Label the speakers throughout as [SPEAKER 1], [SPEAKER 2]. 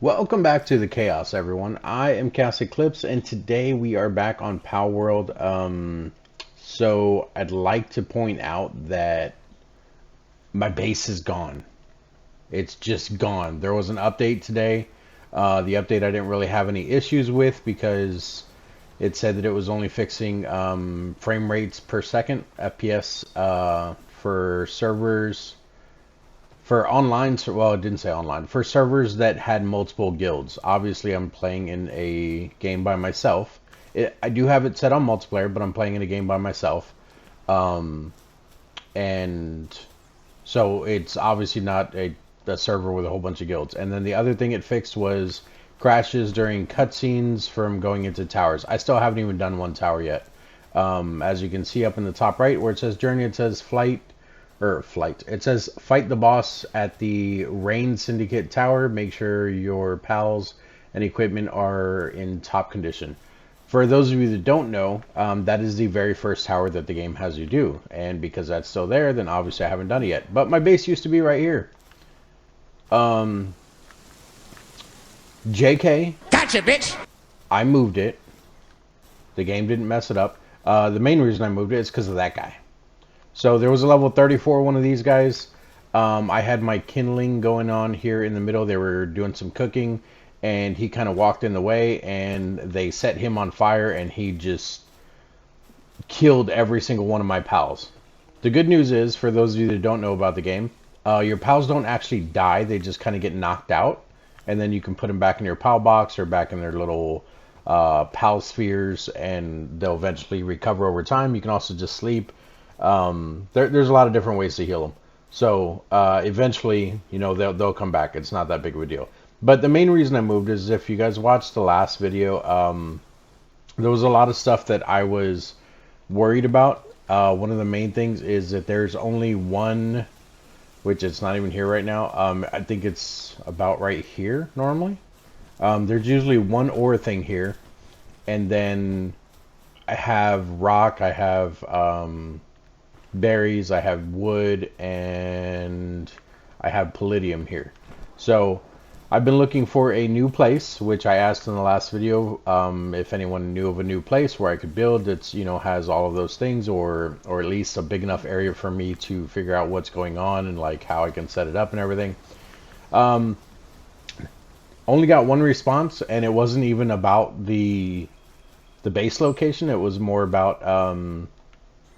[SPEAKER 1] Welcome back to the Chaos, everyone. I am ChaosEclipse, and today we are back on Palworld. So I'd like to point out that my base is gone. It's just gone. There was an update today. The update I didn't really have any issues with because it said that it was only fixing frame rates per second, FPS, for servers. For online, well, it didn't say online. For servers that had multiple guilds. Obviously, I'm playing in a game by myself. I do have it set on multiplayer, but I'm playing in a game by myself. Um, and so it's obviously not a server with a whole bunch of guilds. And then the other thing it fixed was crashes during cutscenes from going into towers. I still haven't even done one tower yet. As you can see up in the top right where it says journey, it says flight. It says fight the boss at the Rain Syndicate Tower. Make sure your pals and equipment are in top condition. For those of you that don't know, that is the very first tower that the game has you do. And because that's still there, then obviously I haven't done it yet. But my base used to be right here. JK.
[SPEAKER 2] Gotcha, bitch!
[SPEAKER 1] I moved it. The game didn't mess it up. The main reason I moved it is because of that guy. So there was a level 34 one of these guys. I had my kindling going on here in the middle. They were doing some cooking, and he kind of walked in the way, and they set him on fire, and he just killed every single one of my pals. The good news is, for those of you that don't know about the game, your pals don't actually die. They just kind of get knocked out, and then you can put them back in your pal box or back in their little pal spheres, and they'll eventually recover over time. You can also just sleep. There's a lot of different ways to heal them. So eventually, you know, they'll come back. It's not that big of a deal. But the main reason I moved is if you guys watched the last video, there was a lot of stuff that I was worried about. One of the main things is that there's only one, which it's not even here right now. I think it's about right here normally. There's usually one ore thing here, and then I have rock, I have berries, I have wood, and I have palladium here. So I've been looking for a new place, which I asked in the last video if anyone knew of a new place where I could build that's, you know, has all of those things, or at least a big enough area for me to figure out what's going on and like how I can set it up and everything. Only got one response, and it wasn't even about the base location. It was more about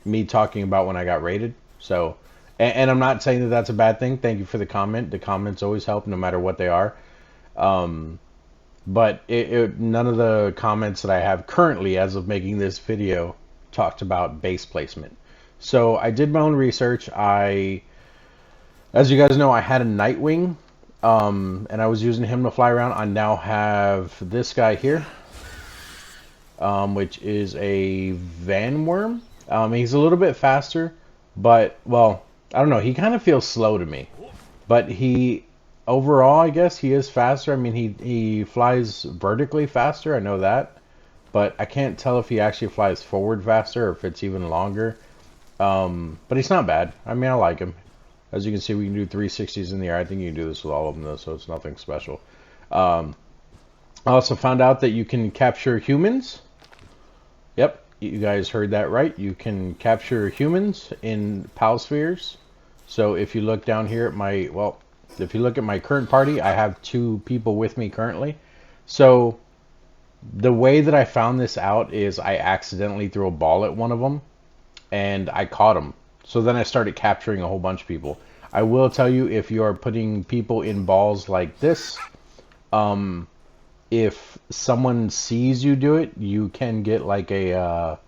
[SPEAKER 1] me talking about when I got raided. So, and I'm not saying that that's a bad thing. Thank you for the comment. The comments always help, no matter what they are. But none of the comments that I have currently, as of making this video, talked about base placement. So I did my own research. As you guys know, I had a Nightwing, and I was using him to fly around. I now have this guy here, which is a Van Worm. He's a little bit faster, but, well, I don't know. He kind of feels slow to me. But overall, I guess he is faster. I mean, he flies vertically faster. I know that. But I can't tell if he actually flies forward faster or if it's even longer. But he's not bad. I mean, I like him. As you can see, we can do 360s in the air. I think you can do this with all of them, though, so it's nothing special. I also found out that you can capture humans. Yep. You guys heard that right. You can capture humans in PAL spheres. So if you look down here at if you look at my current party, I have 2 people with me currently. So the way that I found this out is I accidentally threw a ball at one of them, and I caught him. So then I started capturing a whole bunch of people. I will tell you, if you are putting people in balls like this, if someone sees you do it, you can get like a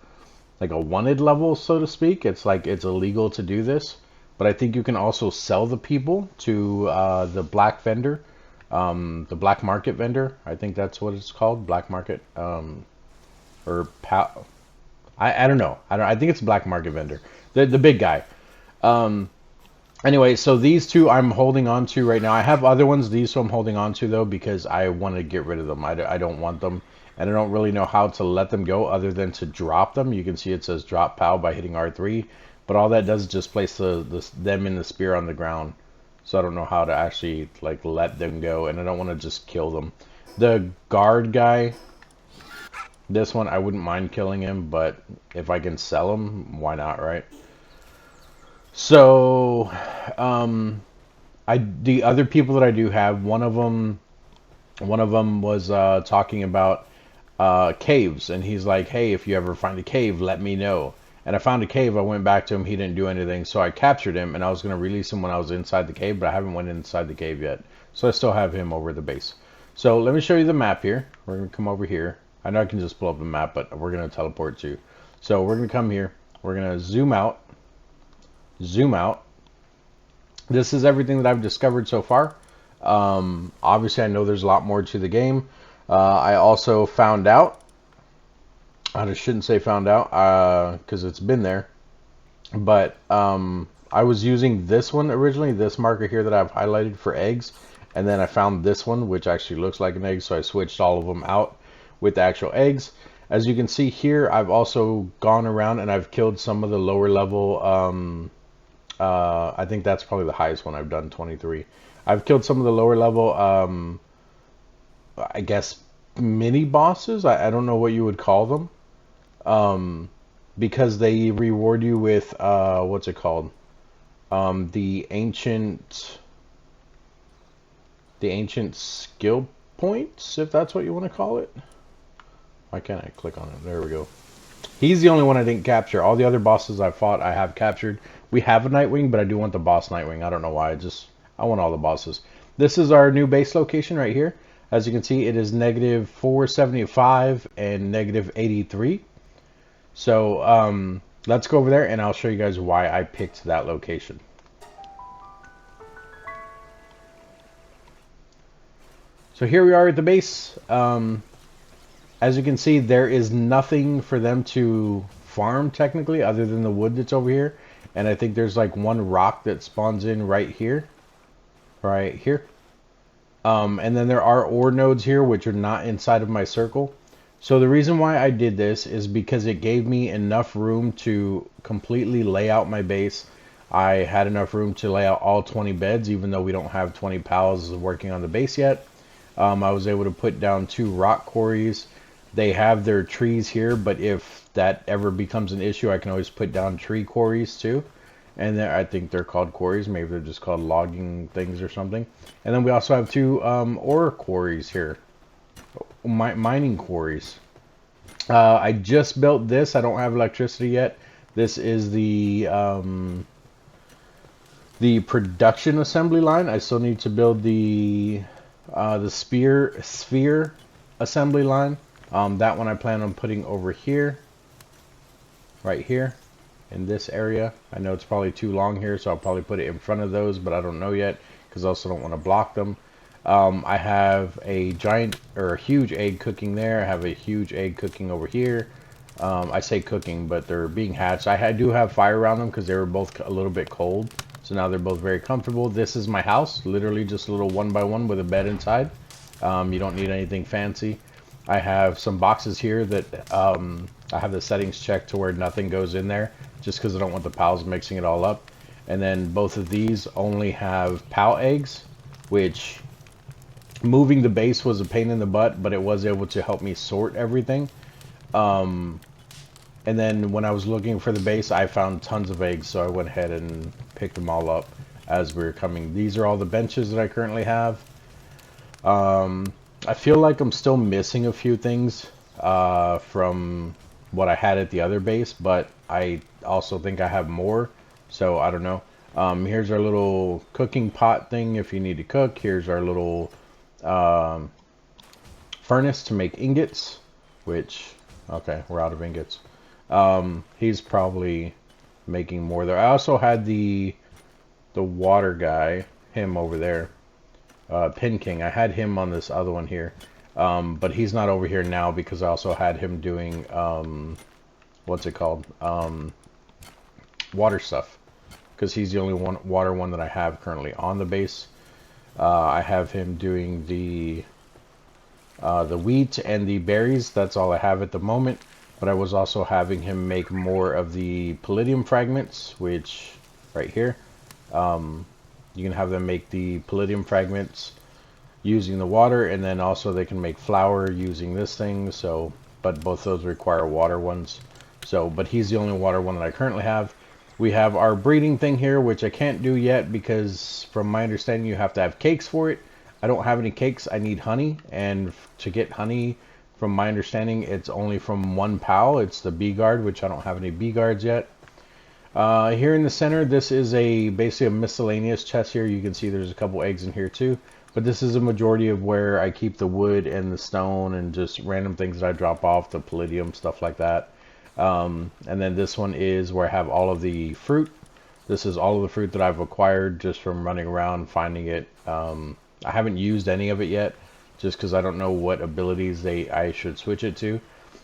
[SPEAKER 1] wanted level, so to speak. It's like it's illegal to do this, but I think you can also sell the people to the black vendor, the black market vendor. I think that's what it's called, black market, I don't know. I think it's black market vendor, the big guy. Anyway, so these 2 I'm holding on to right now. I have other ones. These 2 I'm holding on to, though, because I want to get rid of them. I don't want them, and I don't really know how to let them go other than to drop them. You can see it says drop POW by hitting R3, but all that does is just place them in the spear on the ground. so I don't know how to actually like let them go, and I don't want to just kill them. The guard guy, this one, I wouldn't mind killing him, but if I can sell him, why not, right? So, the other people that I do have, one of them was talking about caves, and he's like, "Hey, if you ever find a cave, let me know." And I found a cave. I went back to him. He didn't do anything, so I captured him, and I was gonna release him when I was inside the cave, but I haven't went inside the cave yet, so I still have him over the base. So let me show you the map here. We're gonna come over here. I know I can just pull up the map, but we're gonna teleport to. So we're gonna come here. We're gonna zoom out. Zoom out. This is everything that I've discovered so far. Obviously, I know there's a lot more to the game. I also found out, I shouldn't say found out, because it's been there, but I was using this one originally, this marker here that I've highlighted for eggs, and then I found this one, which actually looks like an egg, so I switched all of them out with the actual eggs. As you can see here, I've also gone around and I've killed some of the lower level, I think that's probably the highest one I've done, 23. I've killed some of the lower level, I guess, mini bosses. I don't know what you would call them, because they reward you with what's it called? The ancient skill points, if that's what you want to call it. Why can't I click on it? There we go. He's the only one I didn't capture. All the other bosses I fought, I have captured. We have a Nightwing, but I do want the boss Nightwing. I don't know why. I want all the bosses. This is our new base location right here. As you can see, it is negative 475 and negative 83. So let's go over there, and I'll show you guys why I picked that location. So here we are at the base. As you can see, there is nothing for them to farm technically other than the wood that's over here. And I think there's like one rock that spawns in right here. Right here. And then there are ore nodes here, which are not inside of my circle. So the reason why I did this is because it gave me enough room to completely lay out my base. I had enough room to lay out all 20 beds, even though we don't have 20 pals working on the base yet. I was able to put down 2 rock quarries. They have their trees here, but if that ever becomes an issue, I can always put down tree quarries too. And I think they're called quarries. Maybe they're just called logging things or something. And then we also have 2 ore quarries here. Mining quarries. I just built this. I don't have electricity yet. This is the production assembly line. I still need to build the sphere assembly line. That one I plan on putting over here, right here, in this area. I know it's probably too long here, so I'll probably put it in front of those, but I don't know yet, because I also don't want to block them. I have a giant, or a huge egg cooking there. I have a huge egg cooking over here. I say cooking, but they're being hatched. I do have fire around them, because they were both a little bit cold, so now they're both very comfortable. This is my house, literally just a little 1x1 with a bed inside. You don't need anything fancy. I have some boxes here that I have the settings checked to where nothing goes in there, just because I don't want the pals mixing it all up. And then both of these only have pal eggs, which moving the base was a pain in the butt, but it was able to help me sort everything. And then when I was looking for the base, I found tons of eggs, so I went ahead and picked them all up as we were coming. These are all the benches that I currently have. I feel like I'm still missing a few things from what I had at the other base, but I also think I have more, so I don't know. Here's our little cooking pot thing if you need to cook. Here's our little furnace to make ingots, which, okay, we're out of ingots. He's probably making more there. I also had the water guy, him over there. Pin King. I had him on this other one here, but he's not over here now because I also had him doing what's it called, water stuff, because he's the only water one that I have currently on the base. I have him doing the wheat and the berries. That's all I have at the moment, but I was also having him make more of the palladium fragments, which right here. You can have them make the palladium fragments using the water, and then also they can make flour using this thing. So, but both those require water ones. So, but he's the only water one that I currently have. We have our breeding thing here, which I can't do yet because from my understanding you have to have cakes for it. I don't have any cakes. I need honey, and to get honey, from my understanding, it's only from one pal. It's the bee guard, which I don't have any bee guards yet. Here in the center, this is basically a miscellaneous chest here. You can see there's a couple eggs in here too. But this is a majority of where I keep the wood and the stone and just random things that I drop off, the palladium, stuff like that. And then this one is where I have all of the fruit. This is all of the fruit that I've acquired just from running around finding it. I haven't used any of it yet, just because I don't know what abilities I should switch it to.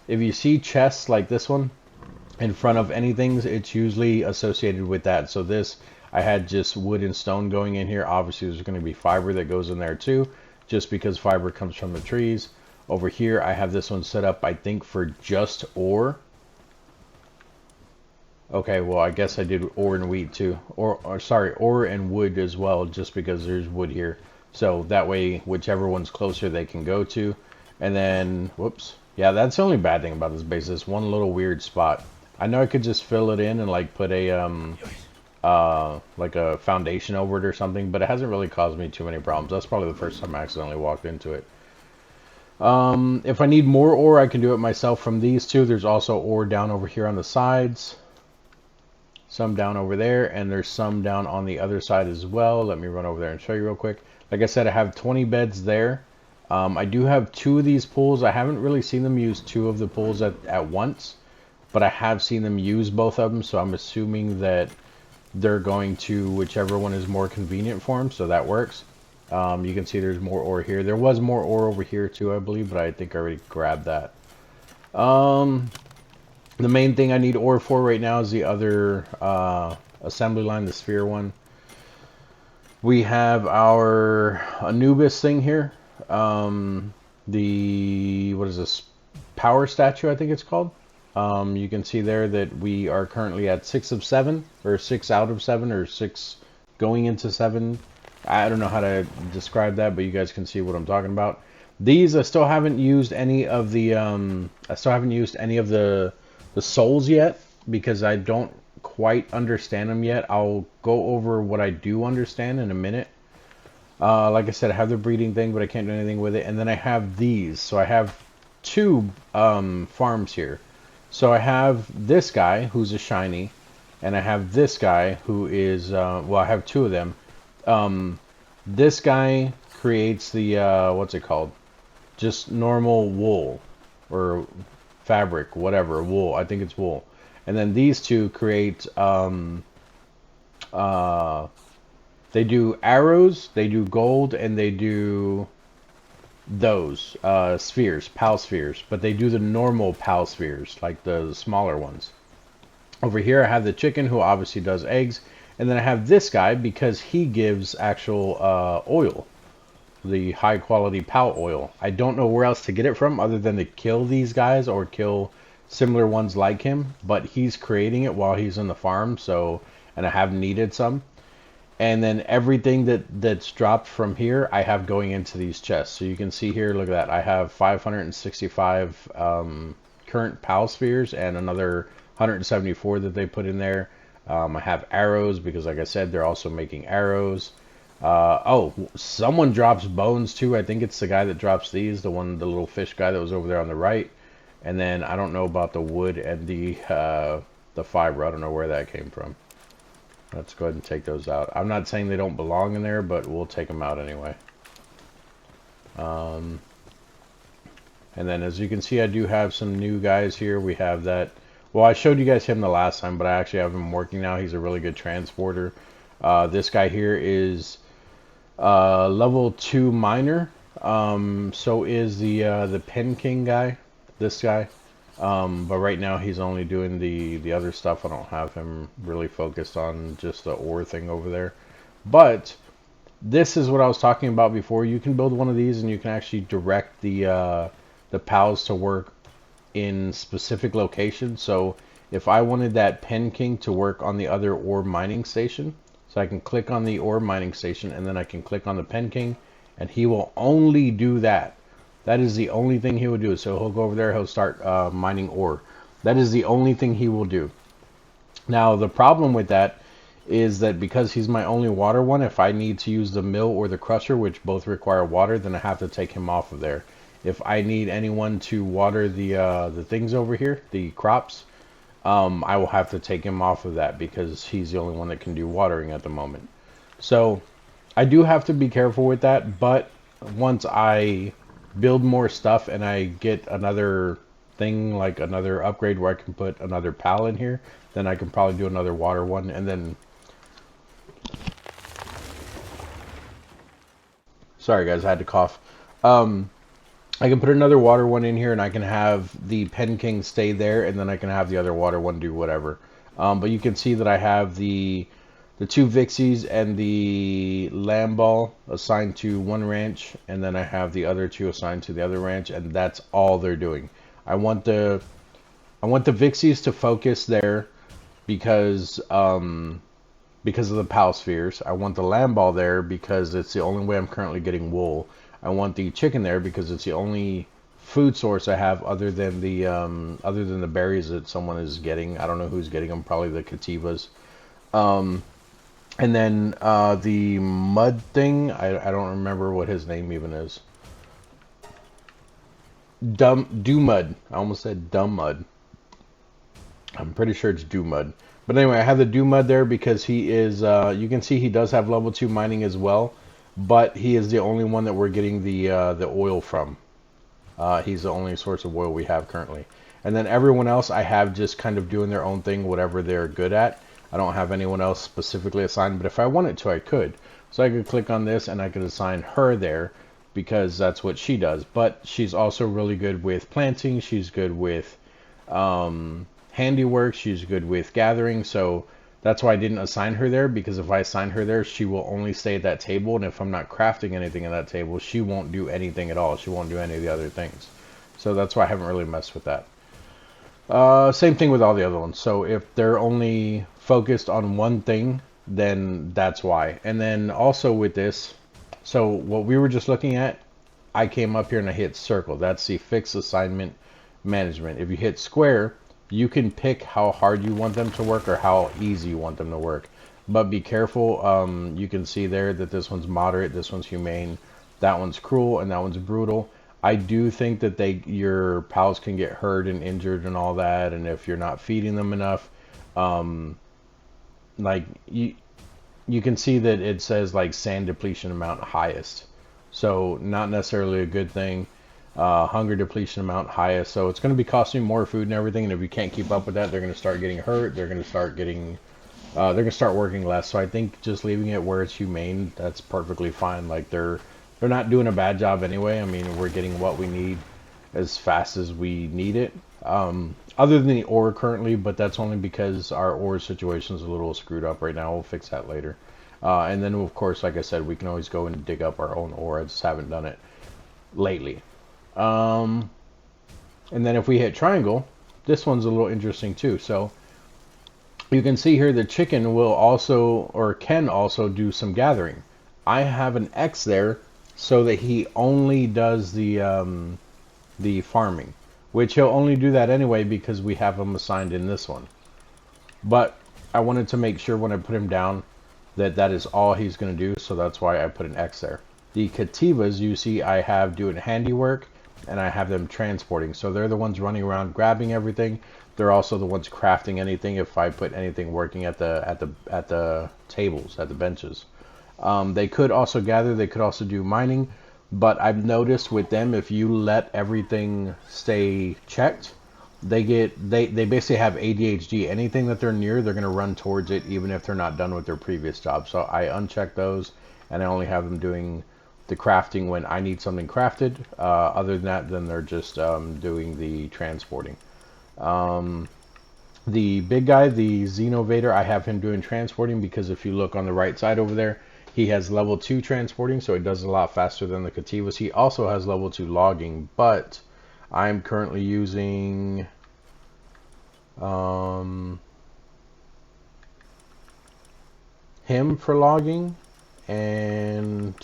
[SPEAKER 1] If you see chests like this one in front of anything, it's usually associated with that. So this, I had just wood and stone going in here. Obviously there's going to be fiber that goes in there too, just because fiber comes from the trees. Over here I have this one set up, I think, for just ore. Okay, well I guess I did ore and wheat too, or sorry, ore and wood as well, just because there's wood here. So that way whichever one's closer they can go to. And then, whoops, yeah, that's the only bad thing about this base, this one little weird spot. I know I could just fill it in and like put a like a foundation over it or something, but it hasn't really caused me too many problems. That's probably the first time I accidentally walked into it. If I need more ore, I can do it myself from these two. There's also ore down over here on the sides, some down over there, and there's some down on the other side as well. Let me run over there and show you real quick. Like I said, I have 20 beds there. I do have 2 of these pools. I haven't really seen them use 2 of the pools at once, but I have seen them use both of them, so I'm assuming that they're going to whichever one is more convenient for them, so that works. You can see there's more ore here. There was more ore over here too, I believe, but I think I already grabbed that. The main thing I need ore for right now is the other assembly line, the sphere one. We have our Anubis thing here. The, what is this? Power statue, I think it's called. You can see there that we are currently at 6 of 7, or 6 out of 7, or 6 going into 7. I don't know how to describe that, but you guys can see what I'm talking about. These, I still haven't used any of the the souls yet, because I don't quite understand them yet. I'll go over what I do understand in a minute. Like I said, I have the breeding thing, but I can't do anything with it. And then I have these. So I have 2 farms here. So I have this guy who's a shiny, and I have this guy who is, well, I have 2 of them. This guy creates the, what's it called? Just normal wool, or fabric, whatever, wool. I think it's wool. And then these 2 create, they do arrows, they do gold, and they do those spheres, pal spheres, but they do the normal pal spheres, like the smaller ones. Over here I have the chicken, who obviously does eggs, and then I have this guy because he gives actual oil, the high quality pal oil. I don't know where else to get it from other than to kill these guys or kill similar ones like him, but he's creating it while he's in the farm. So, and I have needed some. And then everything that's dropped from here, I have going into these chests. So you can see here, look at that. I have 565 current PAL spheres and another 174 that they put in there. I have arrows because, like I said, they're also making arrows. Oh, someone drops bones too. I think it's the guy that drops these, the little fish guy that was over there on the right. And then I don't know about the wood and the fiber. I don't know where that came from. Let's go ahead and take those out. I'm not saying they don't belong in there, but we'll take them out anyway. And then as you can see, I do have some new guys here. We have that. Well, I showed you guys him the last time, but I actually have him working now. He's a really good transporter. This guy here is level 2 miner. So is the Pen King guy, this guy. But right now he's only doing the other stuff. I don't have him really focused on just the ore thing over there. But this is what I was talking about before. You can build one of these and you can actually direct the pals to work in specific locations. So if I wanted that Pen King to work on the other ore mining station, So I can click on the ore mining station, and then I can click on the Pen King, and he will only do that. That is the only thing he will do. So he'll go over there, he'll start mining ore. That is the only thing he will do. Now, the problem with that is that because he's my only water one, if I need to use the mill or the crusher, which both require water, then I have to take him off of there. If I need anyone to water the things over here, the crops, I will have to take him off of that because he's the only one that can do watering at the moment. So I do have to be careful with that, but once I build more stuff and I get another thing, like another upgrade where I can put another pal in here, then I can probably do another water one, and then... Sorry guys, I had to cough. I can put another water one in here, and I can have the Pen King stay there, and then I can have the other water one do whatever. But you can see that I have the two Vixies and the Lamb Ball assigned to one ranch, and then I have the other two assigned to the other ranch, and that's all they're doing. I want the Vixies to focus there because of the Pal Spheres. I want the Lamb Ball there because it's the only way I'm currently getting wool. I want the chicken there because it's the only food source I have other than the berries that someone is getting. I don't know who's getting them. Probably the Cativas. And then the mud thing. I don't remember what his name even is. Mud. I almost said Dumb Mud. I'm pretty sure it's Mud. But anyway, I have the Mud there because he is. You can see he does have level 2 mining as well. But he is the only one that we're getting the oil from. He's the only source of oil we have currently. And then everyone else I have just kind of doing their own thing, whatever they're good at. I don't have anyone else specifically assigned, but if I wanted to, I could. So I could click on this and I could assign her there because that's what she does. But she's also really good with planting. She's good with handiwork. She's good with gathering. So that's why I didn't assign her there, because if I assign her there, she will only stay at that table, and if I'm not crafting anything at that table, she won't do anything at all. She won't do any of the other things. So that's why I haven't really messed with that. Same thing with all the other ones. So if they're only focused on one thing, then that's why. And then also with this, so what we were just looking at, I came up here and I hit circle. That's the fixed assignment management. If you hit square, you can pick how hard you want them to work or how easy you want them to work. But be careful. You can see there that this one's moderate, this one's humane, that one's cruel, and that one's brutal. I do think that your pals can get hurt and injured and all that, and if you're not feeding them enough, like you can see that it says like sand depletion amount highest. So not necessarily a good thing. Hunger depletion amount highest, so it's going to be costing more food and everything, and if you can't keep up with that, they're going to start getting hurt, they're going to start working less. So I think just leaving it where it's humane, that's perfectly fine. Like they're not doing a bad job anyway. I mean, we're getting what we need as fast as we need it, other than the ore currently, but that's only because our ore situation is a little screwed up right now. We'll fix that later. And then of course, like I said, we can always go and dig up our own ore. I just haven't done it lately. And then if we hit triangle, this one's a little interesting too. So you can see here the chicken will also, or can also, do some gathering. I have an X there so that he only does the farming, which he'll only do that anyway because we have him assigned in this one. But I wanted to make sure when I put him down that that is all he's going to do, so that's why I put an X there. The Cativas, you see I have doing handiwork, and I have them transporting. So they're the ones running around grabbing everything. They're also the ones crafting anything if I put anything working at the tables, at the benches. They could also gather, they could also do mining, but I've noticed with them, if you let everything stay checked, they basically have ADHD. Anything that they're near, they're going to run towards it even if they're not done with their previous job. So I uncheck those, and I only have them doing the crafting when I need something crafted. Other than that, then they're just doing the transporting. The big guy, the Xenovator, I have him doing transporting because if you look on the right side over there, he has level 2 transporting, so it does a lot faster than the Cativas. He also has level 2 logging, but I'm currently using him for logging, and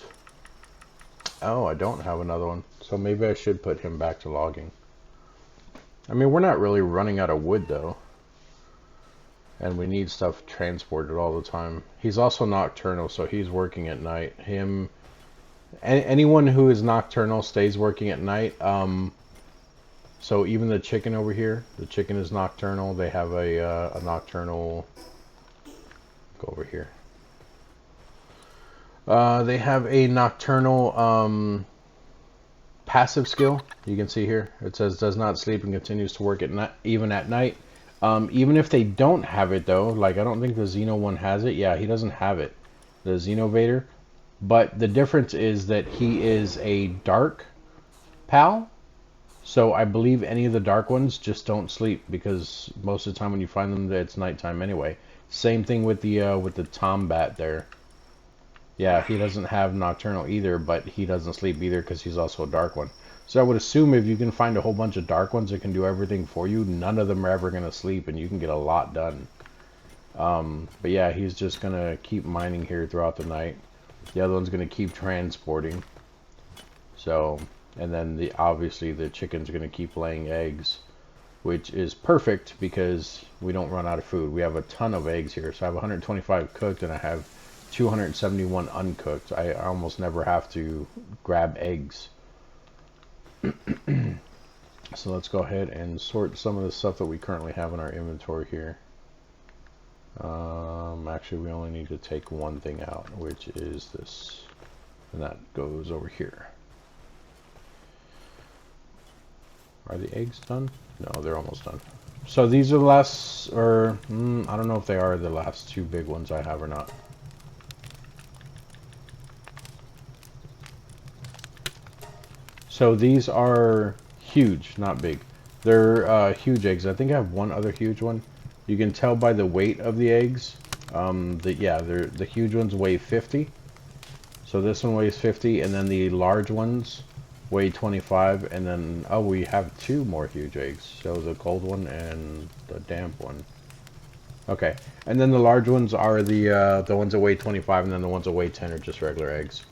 [SPEAKER 1] oh, I don't have another one, so maybe I should put him back to logging. I mean, we're not really running out of wood though, and we need stuff transported all the time. He's also nocturnal, so he's working at night. Anyone who is nocturnal stays working at night. So even the chicken over here, the chicken is nocturnal. They have a nocturnal. Go over here. They have a nocturnal passive skill. You can see here it says does not sleep and continues to work at night, even at night. Even if they don't have it though, like I don't think the Xeno one has it. Yeah, he doesn't have it, the Xenovator. But the difference is that he is a dark pal. So I believe any of the dark ones just don't sleep, because most of the time when you find them, it's nighttime anyway. Same thing with the Tombat there. Yeah, he doesn't have nocturnal either, but he doesn't sleep either because he's also a dark one. So I would assume if you can find a whole bunch of dark ones that can do everything for you, none of them are ever going to sleep and you can get a lot done. But yeah, he's just going to keep mining here throughout the night. The other one's going to keep transporting. So, and then obviously the chicken's going to keep laying eggs, which is perfect because we don't run out of food. We have a ton of eggs here. So I have 125 cooked and I have 271 uncooked. I almost never have to grab eggs. So let's go ahead and sort some of the stuff that we currently have in our inventory here. Actually, we only need to take one thing out, which is this, and that goes over here. Are the eggs done? No, they're almost done. So these are the last, or I don't know if they are the last two big ones I have or not. So these are huge, not big. They're huge eggs. I think I have one other huge one. You can tell by the weight of the eggs. Yeah, the huge ones weigh 50. So this one weighs 50, and then the large ones weigh 25. And then we have two more huge eggs. So the cold one and the damp one. Okay, and then the large ones are the ones that weigh 25, and then the ones that weigh 10 are just regular eggs.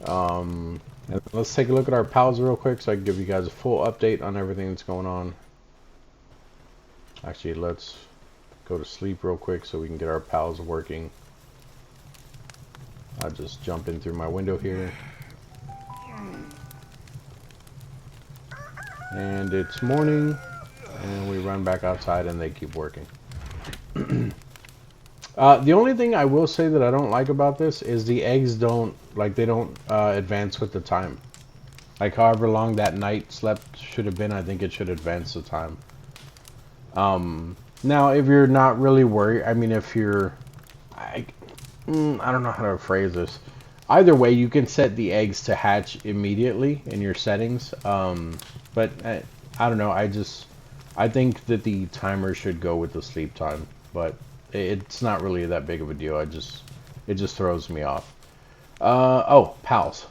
[SPEAKER 1] And let's take a look at our pals real quick so I can give you guys a full update on everything that's going on. Actually, let's go to sleep real quick so we can get our pals working. I'll just jump in through my window here. And it's morning, and we run back outside and they keep working. The only thing I will say that I don't like about this is the eggs don't advance with the time. Like however long that night slept should have been, I think it should advance the time. Now if you're not really worried, I mean if you're, I don't know how to phrase this. Either way, you can set the eggs to hatch immediately in your settings. But I don't know, I think that the timer should go with the sleep time, but it's not really that big of a deal. It just throws me off. Oh, pals.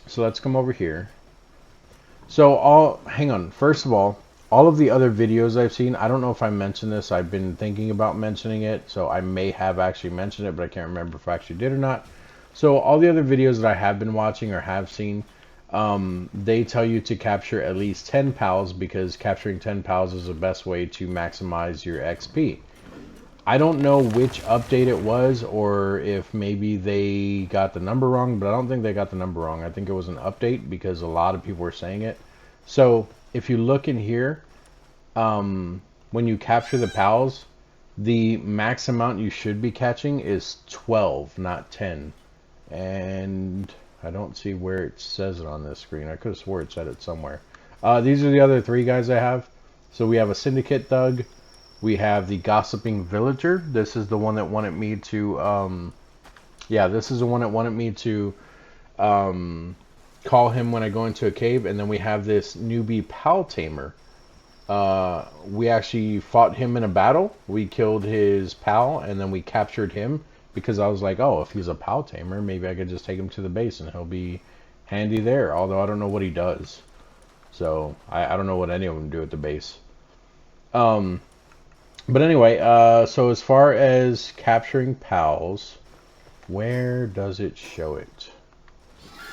[SPEAKER 1] So let's come over here. So hang on. First of all of the other videos I've seen, I don't know if I mentioned this. I've been thinking about mentioning it, so I may have actually mentioned it, but I can't remember if I actually did or not. So all the other videos that I have been watching or have seen, they tell you to capture at least 10 pals because capturing 10 pals is the best way to maximize your XP. I don't know which update it was, or if maybe they got the number wrong, but I don't think they got the number wrong. I think it was an update because a lot of people were saying it. So if you look in here, when you capture the pals, the max amount you should be catching is 12, not 10. And I don't see where it says it on this screen. I could have swore it said it somewhere. These are the other three guys I have. So we have a Syndicate Thug. We have the Gossiping Villager. This is the one that wanted me to, yeah, this is the one that wanted me to call him when I go into a cave. And then we have this newbie Pal Tamer. We actually fought him in a battle. We killed his pal, and then we captured him because I was like, oh, if he's a Pal Tamer, maybe I could just take him to the base and he'll be handy there. Although I don't know what he does. So I don't know what any of them do at the base. But anyway, so as far as capturing pals, where does it show it?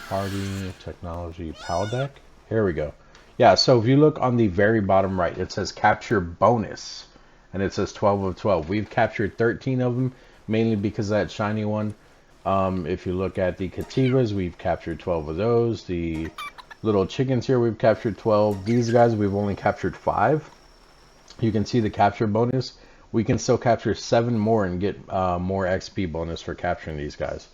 [SPEAKER 1] Party, technology, pal deck? Here we go. Yeah, so if you look on the very bottom right, it says capture bonus. And it says 12 of 12. We've captured 13 of them, mainly because of that shiny one. If you look at the Cativas, we've captured 12 of those. The little chickens here, we've captured 12. These guys, we've only captured 5. You can see the capture bonus. We can still capture 7 more and get more XP bonus for capturing these guys.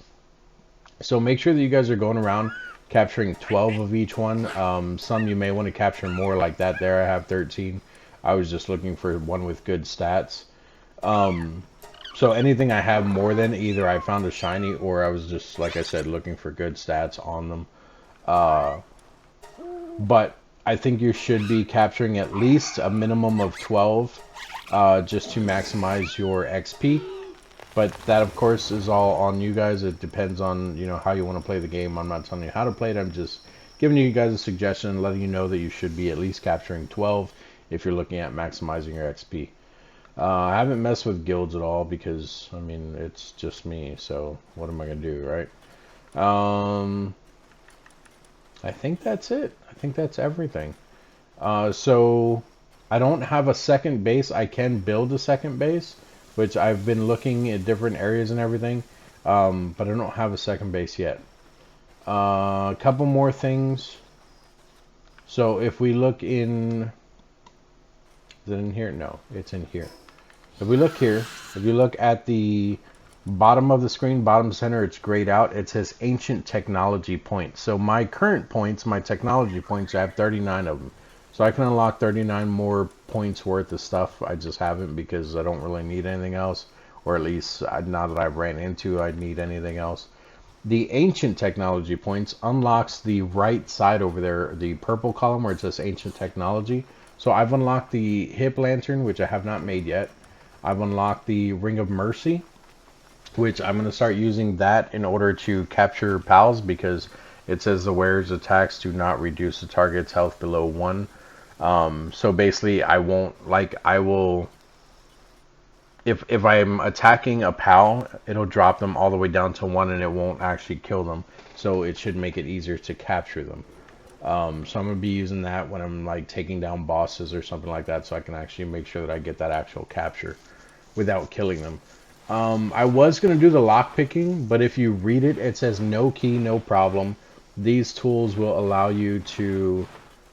[SPEAKER 1] So make sure that you guys are going around capturing 12 of each one. Some you may want to capture more like that there. I have 13. I was just looking for one with good stats. So anything I have more than, either I found a shiny or I was just, like I said, looking for good stats on them. But I think you should be capturing at least a minimum of 12 just to maximize your XP. But that, of course, is all on you guys. It depends on, you know, how you want to play the game. I'm not telling you how to play it. I'm just giving you guys a suggestion, letting you know that you should be at least capturing 12 if you're looking at maximizing your XP. I haven't messed with guilds at all because, I mean, it's just me. So what am I going to do, right? I think that's it. I think that's everything. So I don't have a second base. I can build a second base, which I've been looking at different areas and everything, but I don't have a second base yet. A couple more things. So if we look in, is it in here? No, it's in here. If we look here, if you look at the bottom of the screen, bottom center, it's grayed out. It says ancient technology points. So my current points, my technology points, I have 39 of them. So I can unlock 39 more points worth of stuff. I just haven't because I don't really need anything else. Or at least now that I've ran into I need anything else. The ancient technology points unlocks the right side over there, the purple column where it says ancient technology. So I've unlocked the hip lantern, which I have not made yet. I've unlocked the Ring of Mercy, which I'm going to start using that in order to capture pals because it says the wearer's attacks do not reduce the target's health below 1. So basically I will, if I'm attacking a pal, it'll drop them all the way down to 1 and it won't actually kill them. So it should make it easier to capture them. So I'm going to be using that when I'm like taking down bosses or something like that so I can actually make sure that I get that actual capture without killing them. I was going to do the lock picking, but if you read it, it says no key, no problem. These tools will allow you to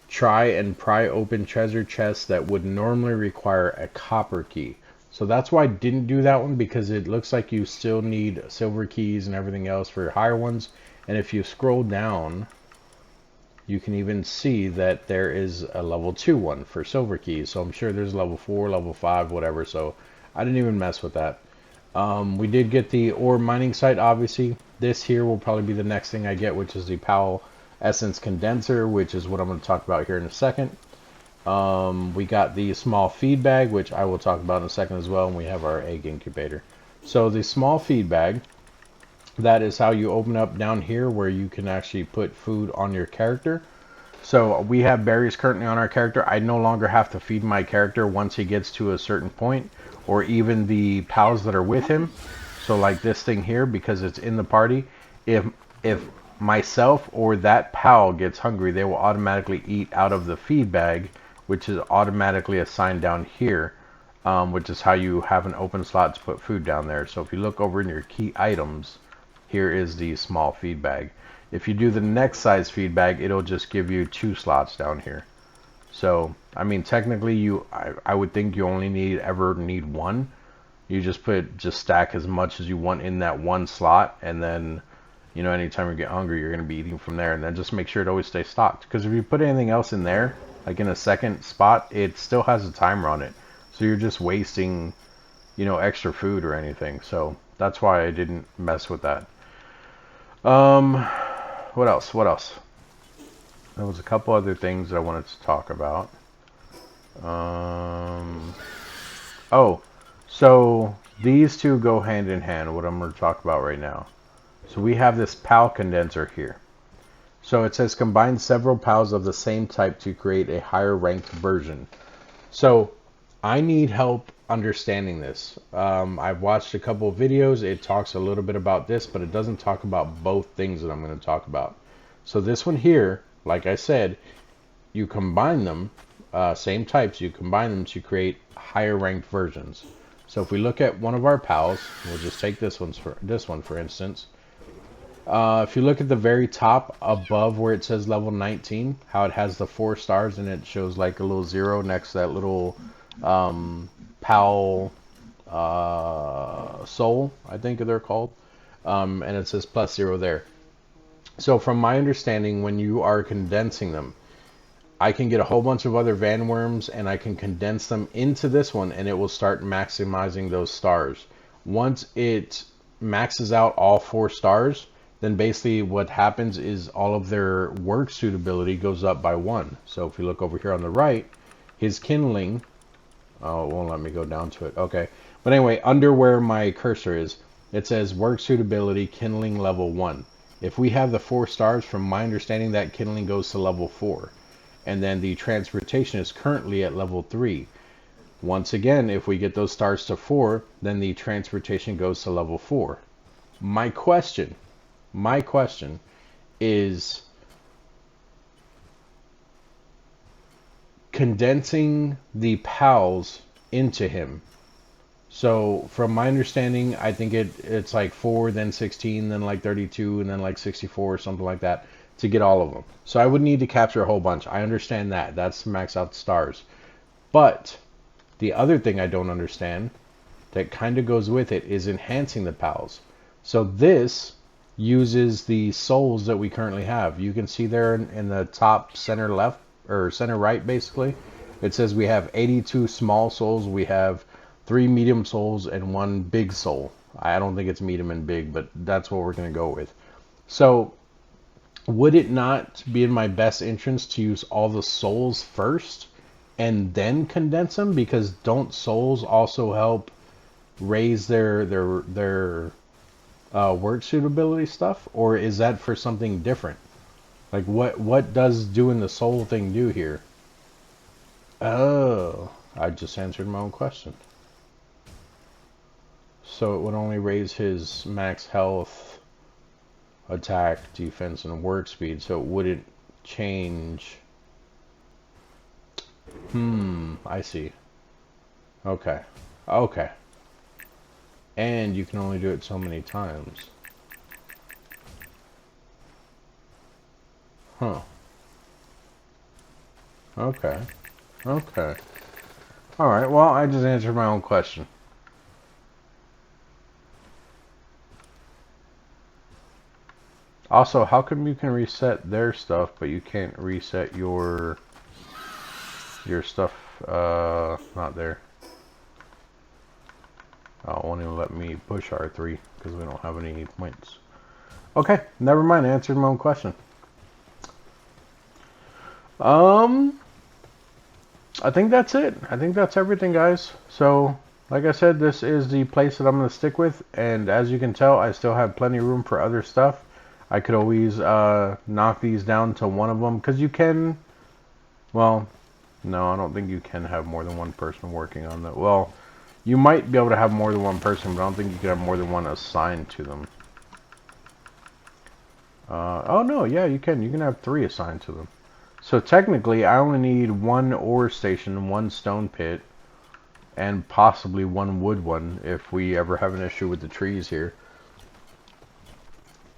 [SPEAKER 1] try and pry open treasure chests that would normally require a copper key. So that's why I didn't do that one, because it looks like you still need silver keys and everything else for your higher ones. And if you scroll down, you can even see that there is a level 2 one for silver keys. So I'm sure there's level 4, level 5, whatever. So I didn't even mess with that. We did get the ore mining site, obviously. This here will probably be the next thing I get, which is the Pal Essence Condenser, which is what I'm going to talk about here in a second. We got the small feed bag, which I will talk about in a second as well, and we have our egg incubator. So the small feed bag, that is how you open up down here where you can actually put food on your character. So we have berries currently on our character. I no longer have to feed my character once he gets to a certain point, or even the pals that are with him. So like this thing here, because it's in the party, if myself or that pal gets hungry, they will automatically eat out of the feed bag, which is automatically assigned down here, which is how you have an open slot to put food down there. So if you look over in your key items, here is the small feed bag. If you do the next size feed bag, it'll just give you 2 slots down here. So, I mean, technically, I would think you only ever need 1. You just stack as much as you want in that 1 slot, and then, you know, anytime you get hungry, you're going to be eating from there. And then just make sure it always stays stocked. Because if you put anything else in there, like in a second spot, it still has a timer on it. So you're just wasting, you know, extra food or anything. So that's why I didn't mess with that. What else? What else? There was a couple other things that I wanted to talk about. Oh, so these two go hand in hand, what I'm going to talk about right now. So we have this PAL condenser here. So it says combine several PALs of the same type to create a higher ranked version. So I need help understanding this. I've watched a couple of videos. It talks a little bit about this, but it doesn't talk about both things that I'm going to talk about. So this one here, like I said, you combine them, same types, you combine them to create higher ranked versions. So if we look at one of our pals, we'll just take this one for instance. If you look at the very top above where it says level 19, how it has the 4 stars and it shows like a little 0 next to that little pal soul, I think they're called, and it says +0 there. So from my understanding, when you are condensing them, I can get a whole bunch of other Van Worms and I can condense them into this one and it will start maximizing those stars. Once it maxes out all 4 stars, then basically what happens is all of their work suitability goes up by 1. So if you look over here on the right, his kindling, oh, it won't let me go down to it. Okay. But anyway, under where my cursor is, it says work suitability kindling level 1. If we have the 4 stars, from my understanding, that kindling goes to level 4. And then the transportation is currently at level 3. Once again, if we get those stars to 4, then the transportation goes to level 4. My question is condensing the pals into him. So from my understanding, I think it's like 4, then 16, then like 32, and then like 64 or something like that to get all of them. So I would need to capture a whole bunch. I understand that. That's to max out the stars. But the other thing I don't understand that kind of goes with it is enhancing the pals. So this uses the souls that we currently have. You can see there in the top center left, or center right basically, it says we have 82 small souls, we have 3 medium souls, and 1 big soul. I don't think it's medium and big, but that's what we're going to go with. So would it not be in my best interest to use all the souls first and then condense them? Because don't souls also help raise their work suitability stuff? Or is that for something different? Like what does doing the soul thing do here? Oh, I just answered my own question. So it would only raise his max health, attack, defense, and work speed, so it wouldn't change. I see. Okay. Okay. And you can only do it so many times. Huh. Okay. Okay. Alright, well, I just answered my own question. Also, how come you can reset their stuff, but you can't reset your stuff, not there. Oh, it won't even let me push R3, because we don't have any points. Okay, never mind, I answered my own question. I think that's it. I think that's everything, guys. So, like I said, this is the place that I'm going to stick with, and as you can tell, I still have plenty of room for other stuff. I could always knock these down to one of them, because you can, well, no, I don't think you can have more than one person working on that. Well, you might be able to have more than one person, but I don't think you can have more than one assigned to them. Oh no, yeah, you can. You can have 3 assigned to them. So technically, I only need 1 ore station, 1 stone pit, and possibly 1 wood one if we ever have an issue with the trees here.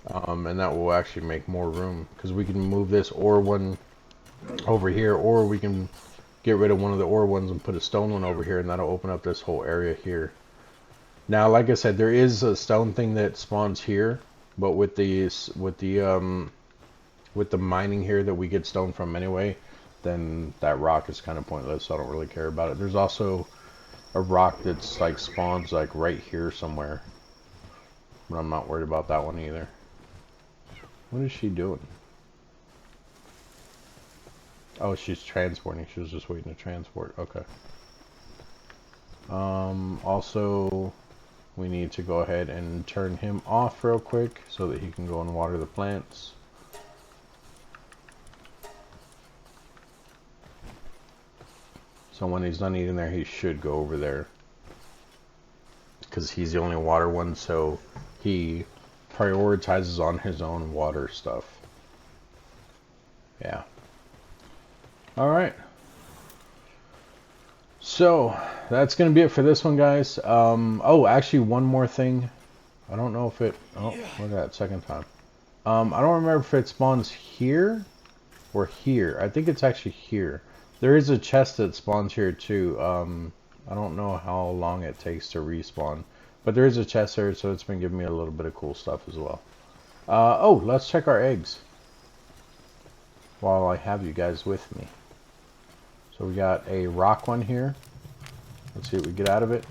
[SPEAKER 1] And that will actually make more room, because we can move this ore one over here, or we can get rid of one of the ore ones and put a stone one over here, and that'll open up this whole area here. Now, like I said, there is a stone thing that spawns here, but with the mining here that we get stone from anyway, then that rock is kind of pointless, so I don't really care about it. There's also a rock that's like spawns like right here somewhere, but I'm not worried about that one either. What is she doing? Oh, she's transporting. She was just waiting to transport. Okay. Also, we need to go ahead and turn him off real quick so that he can go and water the plants. So when he's done eating there, he should go over there. Because he's the only water one, so he prioritizes on his own water stuff. Yeah. Alright. So, that's going to be it for this one, guys. Oh, actually, one more thing. I don't know if it... Oh, look at that, second time. I don't remember if it spawns here or here. I think it's actually here. There is a chest that spawns here, too. I don't know how long it takes to respawn. But there is a chest there, so it's been giving me a little bit of cool stuff as well. Oh, let's check our eggs. While I have you guys with me. So we got a rock one here. Let's see what we get out of it.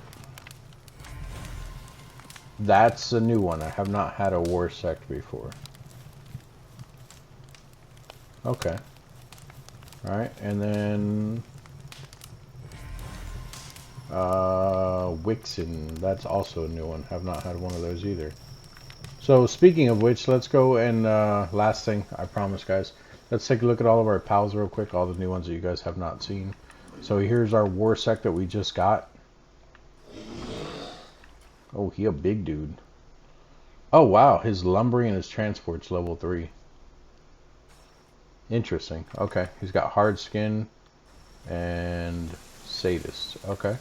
[SPEAKER 1] That's a new one. I have not had a war sect before. Okay. Alright, and then... Wixen. That's also a new one. Have not had one of those either. So speaking of which, let's go and last thing, I promise guys. Let's take a look at all of our pals real quick, all the new ones that you guys have not seen. So here's our war sect that we just got. Oh, he a big dude. Oh wow, his lumbering and his transport's level 3. Interesting. Okay, he's got hard skin and sadist. Okay.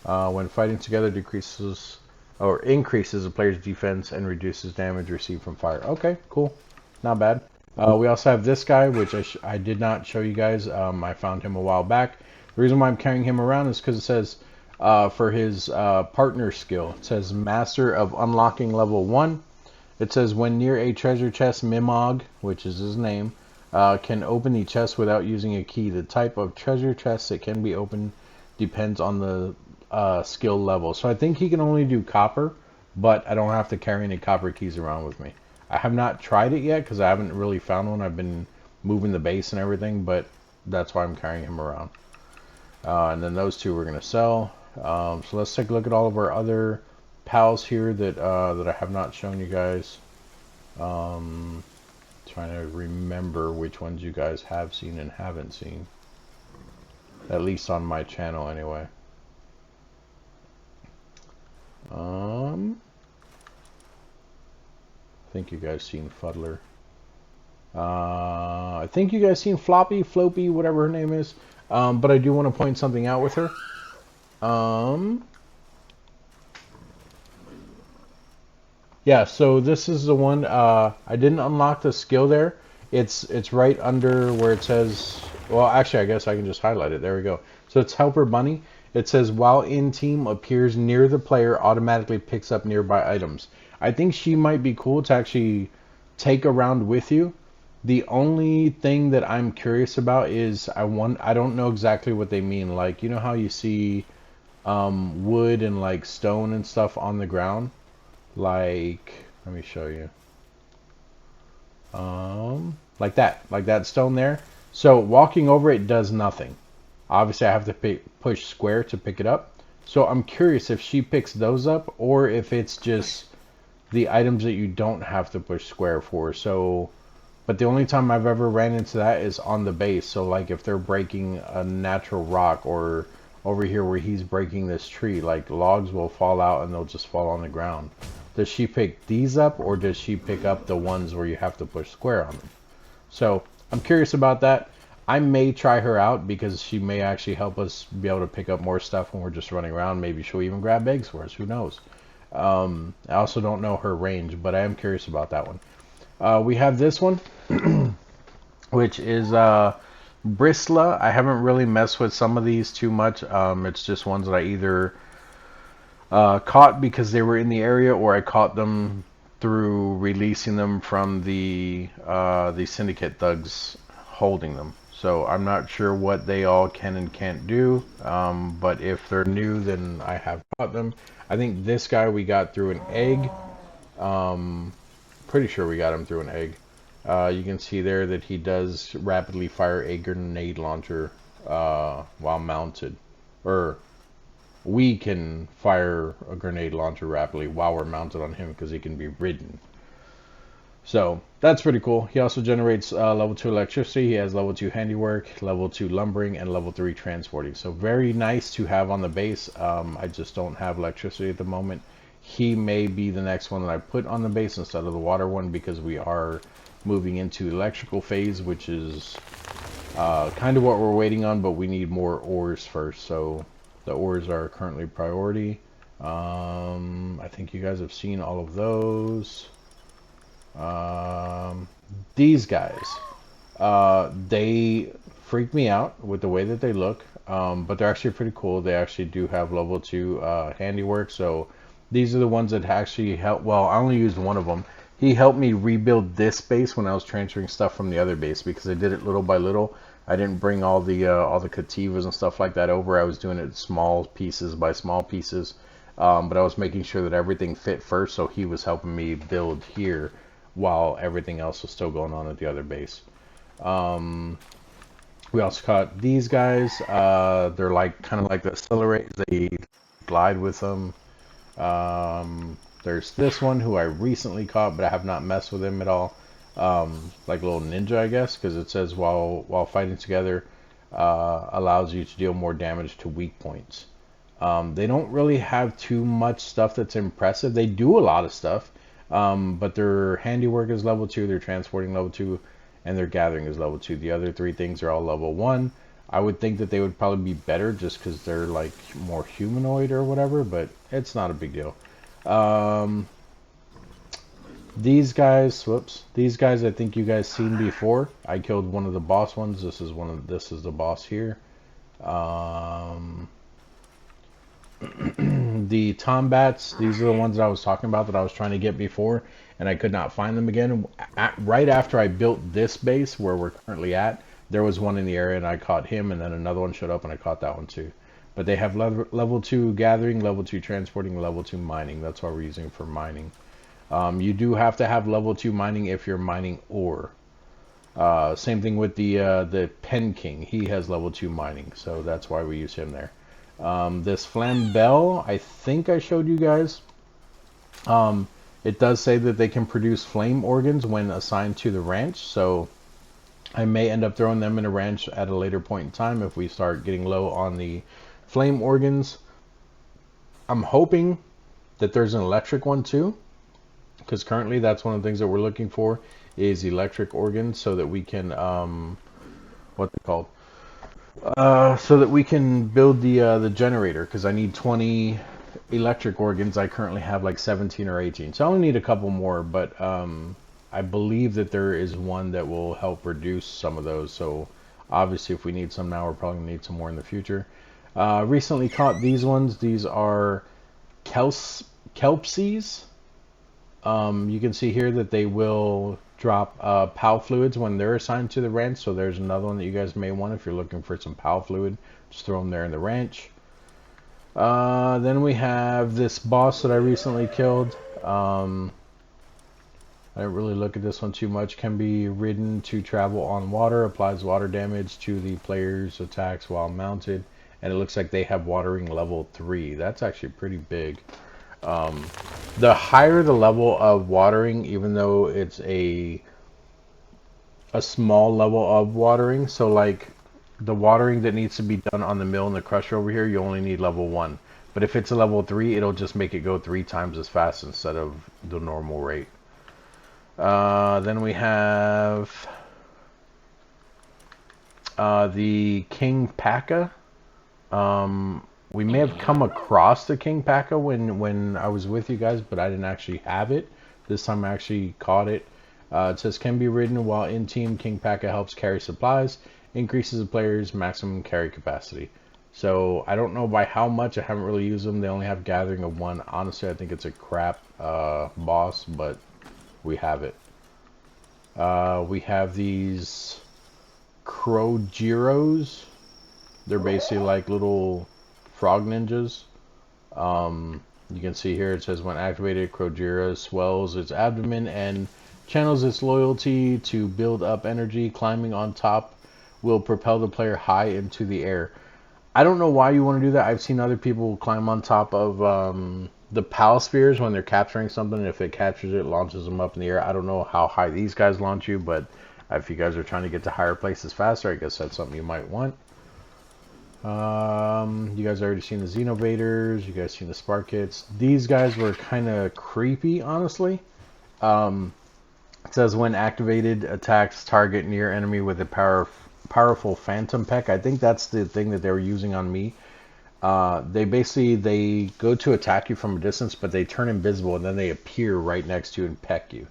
[SPEAKER 1] When fighting together, decreases or increases a player's defense and reduces damage received from fire. Okay, cool. Not bad. We also have this guy, which I did not show you guys. I found him a while back. The reason why I'm carrying him around is because it says for his partner skill. It says Master of Unlocking Level 1. It says when near a treasure chest, Mimog, which is his name, can open the chest without using a key. The type of treasure chest that can be opened depends on the skill level. So I think he can only do copper, but I don't have to carry any copper keys around with me. I have not tried it yet because I haven't really found one. I've been moving the base and everything, but that's why I'm carrying him around. And then those two we're going to sell. So let's take a look at all of our other pals here that that I have not shown you guys. Trying to remember which ones you guys have seen and haven't seen. At least on my channel anyway. I think you guys seen Fuddler. I think you guys seen Floppy, Floppy, whatever her name is. But I do want to point something out with her. Yeah, so this is the one. I didn't unlock the skill there. It's right under where it says. Well, actually, I guess I can just highlight it. There we go. So it's Helper Bunny. It says while in team appears near the player, automatically picks up nearby items. I think she might be cool to actually take around with you. The only thing that I'm curious about is I don't know exactly what they mean. Like, you know how you see wood and like stone and stuff on the ground? Like, let me show you. Like that stone there. So walking over it does nothing. Obviously I have to push square to pick it up. So I'm curious if she picks those up or if it's just the items that you don't have to push square for. So, but the only time I've ever ran into that is on the base. So like if they're breaking a natural rock, or over here where he's breaking this tree, like logs will fall out and they'll just fall on the ground. Does she pick these up or does she pick up the ones where you have to push square on them? So I'm curious about that. I may try her out because she may actually help us be able to pick up more stuff when we're just running around. Maybe she'll even grab eggs for us. Who knows? I also don't know her range, but I am curious about that one. We have this one, which is Bristla. I haven't really messed with some of these too much. It's just ones that I either caught because they were in the area, or I caught them through releasing them from the syndicate thugs holding them. So I'm not sure what they all can and can't do, but if they're new, then I have caught them. I think this guy we got through an egg. Pretty sure we got him through an egg. You can see there that he does rapidly fire a grenade launcher while mounted. Or we can fire a grenade launcher rapidly while we're mounted on him because he can be ridden. So that's pretty cool. He also generates level 2 electricity. He has level 2 handiwork, level 2 lumbering, and level 3 transporting. So very nice to have on the base. I just don't have electricity at the moment. He may be the next one that I put on the base instead of the water one, because we are moving into electrical phase, which is kind of what we're waiting on, but we need more ores first. So the ores are currently priority. I think you guys have seen all of those. Um, these guys, they freak me out with the way that they look, but they're actually pretty cool. They actually do have level 2 handiwork, so these are the ones that actually help. Well, I only used one of them. He helped me rebuild this base when I was transferring stuff from the other base, because I did it little by little. I didn't bring all the cativas and stuff like that over. I was doing it small pieces by small pieces, but I was making sure that everything fit first, so he was helping me build here while everything else was still going on at the other base. We also caught these guys. They're like kind of like the accelerates. They glide with them. There's this one who I recently caught, but I have not messed with him at all. Like a little ninja, I guess, because it says while fighting together, allows you to deal more damage to weak points. They don't really have too much stuff that's impressive. They do a lot of stuff, but their handiwork is level 2, their transporting level 2, and their gathering is level 2. The other 3 things are all level 1. I would think that they would probably be better just because they're like more humanoid or whatever, but it's not a big deal. Um, these guys, whoops, these guys I think you guys seen before. I killed one of the boss ones. This is the boss here. Um, the Tombats, these are the ones that I was talking about that I was trying to get before, and I could not find them again. Right after I built this base where we're currently at, there was one in the area and I caught him, and then another one showed up and I caught that one too. But they have level 2 gathering, level 2 transporting, level 2 mining. That's why we're using for mining. You do have to have level 2 mining if you're mining ore. Same thing with the Pen King. He has level 2 mining, so that's why we use him there. This Flambell, I think I showed you guys. It does say that they can produce flame organs when assigned to the ranch, so I may end up throwing them in a ranch at a later point in time if we start getting low on the flame organs. I'm hoping that there's an electric one too, because currently that's one of the things that we're looking for is electric organs, so that we can what they called so that we can build the generator, because I need 20 electric organs. I currently have like 17 or 18, so I only need a couple more, but I believe that there is one that will help reduce some of those. So obviously if we need some now, we're probably gonna need some more in the future. Recently caught these ones. These are kelpsies. You can see here that they will drop PAL fluids when they're assigned to the ranch. So there's another one that you guys may want if you're looking for some PAL fluid. Just throw them there in the ranch. Then we have this boss that I recently killed. I didn't really look at this one too much. Can be ridden to travel on water. Applies water damage to the player's attacks while mounted. And it looks like they have watering level 3. That's actually pretty big. The higher the level of watering, even though it's a small level of watering, so like the watering that needs to be done on the mill and the crusher over here, you only need level 1. But if it's a level 3, it'll just make it go 3 times as fast instead of the normal rate. Then we have the King Paka. We may have come across the King Paka when I was with you guys, but I didn't actually have it. This time I actually caught it. It says can be ridden while in team. King Paka helps carry supplies, increases the player's maximum carry capacity. So I don't know by how much. I haven't really used them. They only have gathering of 1. Honestly, I think it's a crap boss, but we have it. We have these Crojiros. They're basically like little frog ninjas. You can see here it says when activated, Crojira swells its abdomen and channels its loyalty to build up energy. Climbing on top will propel the player high into the air. I don't know why you want to do that. I've seen other people climb on top of the PAL spheres, when they're capturing something, if it captures it, launches them up in the air. I don't know how high these guys launch you, but if you guys are trying to get to higher places faster, I guess that's something you might want. You guys already seen the Xenovators. You guys seen the Spark Hits. These guys were kind of creepy, honestly. It says when activated, attacks target near enemy with a powerful Phantom Peck. I think that's the thing that they were using on me. They go to attack you from a distance, but they turn invisible and then they appear right next to you and peck you.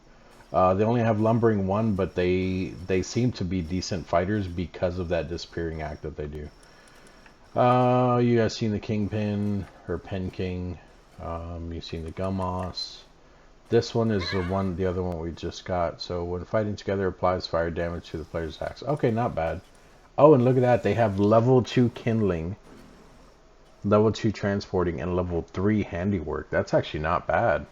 [SPEAKER 1] They only have Lumbering 1, but they seem to be decent fighters because of that disappearing act that they do. You guys seen the Kingpin or Pen King? You've seen the Gummos. This one is the other one we just got. So when fighting together, applies fire damage to the player's attacks. Okay, not bad. Oh, and look at that. They have level 2 Kindling, level 2 Transporting, and level 3 Handiwork. That's actually not bad.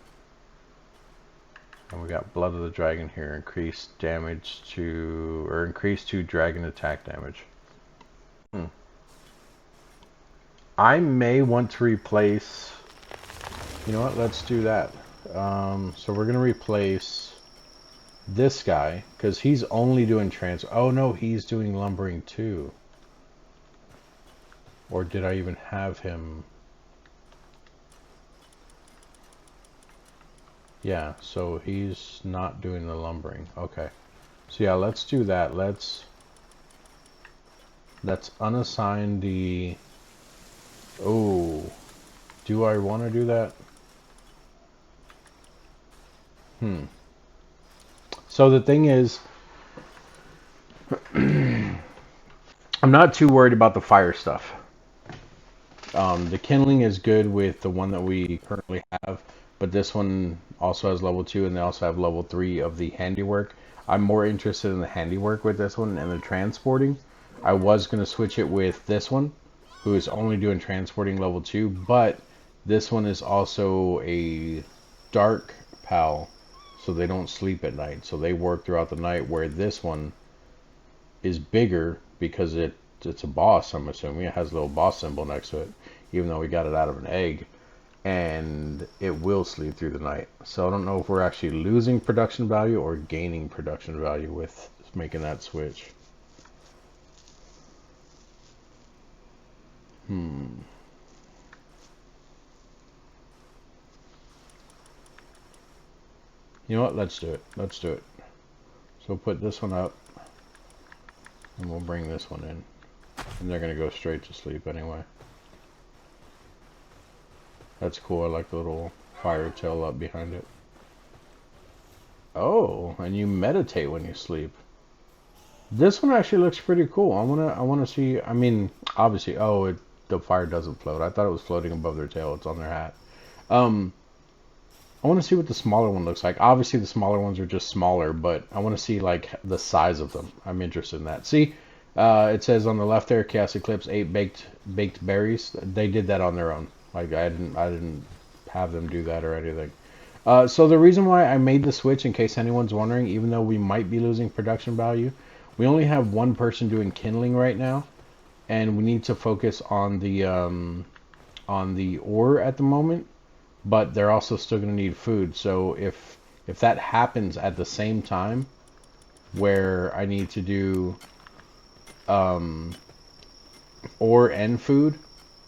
[SPEAKER 1] And we got Blood of the Dragon here. Increased to dragon attack damage. I may want to replace... You know what? Let's do that. So we're going to replace this guy, because he's only doing Oh no, he's doing Lumbering too. Or did I even have him? Yeah, so he's not doing the Lumbering. Okay. So yeah, let's do that. Let's unassign the... Oh, do I want to do that? So the thing is, I'm not too worried about the fire stuff. The Kindling is good with the one that we currently have, but this one also has level 2, and they also have level 3 of the Handiwork. I'm more interested in the Handiwork with this one and the Transporting. I was going to switch it with this one, who is only doing Transporting level 2, but this one is also a Dark PAL, so they don't sleep at night, so they work throughout the night, where this one is bigger because it's a boss, I'm assuming. It has a little boss symbol next to it, even though we got it out of an egg, and it will sleep through the night. So I don't know if we're actually losing production value or gaining production value with making that switch. You know what? Let's do it. Let's do it. So we'll put this one up, and we'll bring this one in. And they're going to go straight to sleep anyway. That's cool. I like the little fire tail up behind it. Oh, and you meditate when you sleep. This one actually looks pretty cool. I wanna see. I mean, obviously, the fire doesn't float. I thought it was floating above their tail. It's on their hat. I want to see what the smaller one looks like. Obviously, the smaller ones are just smaller, but I want to see like the size of them. I'm interested in that. See, it says on the left there, ChaosEclipse 8 baked berries. They did that on their own. Like I didn't have them do that or anything. So the reason why I made the switch, in case anyone's wondering, even though we might be losing production value, we only have one person doing kindling right now, and we need to focus on the ore at the moment. But they're also still going to need food. So if that happens at the same time, where I need to do ore and food,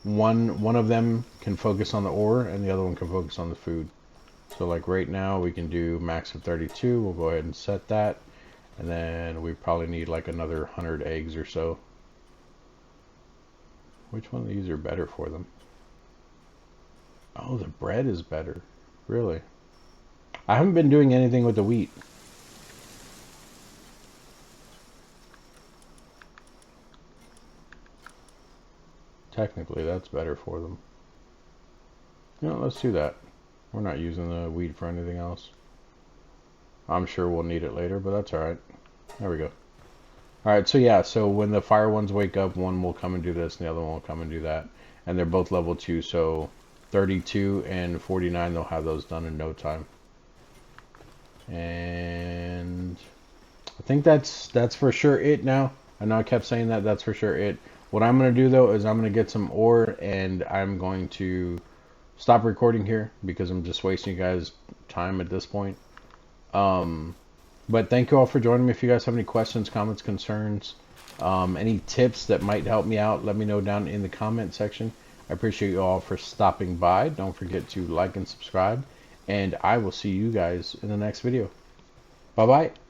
[SPEAKER 1] one of them can focus on the ore and the other one can focus on the food. So like right now we can do max of 32. We'll go ahead and set that, and then we probably need like another 100 eggs or so. Which one of these are better for them? Oh, the bread is better. Really? I haven't been doing anything with the wheat. Technically, that's better for them. You know, let's do that. We're not using the wheat for anything else. I'm sure we'll need it later, but that's alright. There we go. Alright, so yeah, so when the fire ones wake up, one will come and do this, and the other one will come and do that. And they're both level 2, so 32 and 49, they'll have those done in no time. And I think that's for sure it now. I know I kept saying that, that's for sure it. What I'm going to do though is I'm going to get some ore, and I'm going to stop recording here because I'm just wasting you guys' time at this point. But thank you all for joining me. If you guys have any questions, comments, concerns, any tips that might help me out, let me know down in the comment section. I appreciate you all for stopping by. Don't forget to like and subscribe, and I will see you guys in the next video. Bye bye.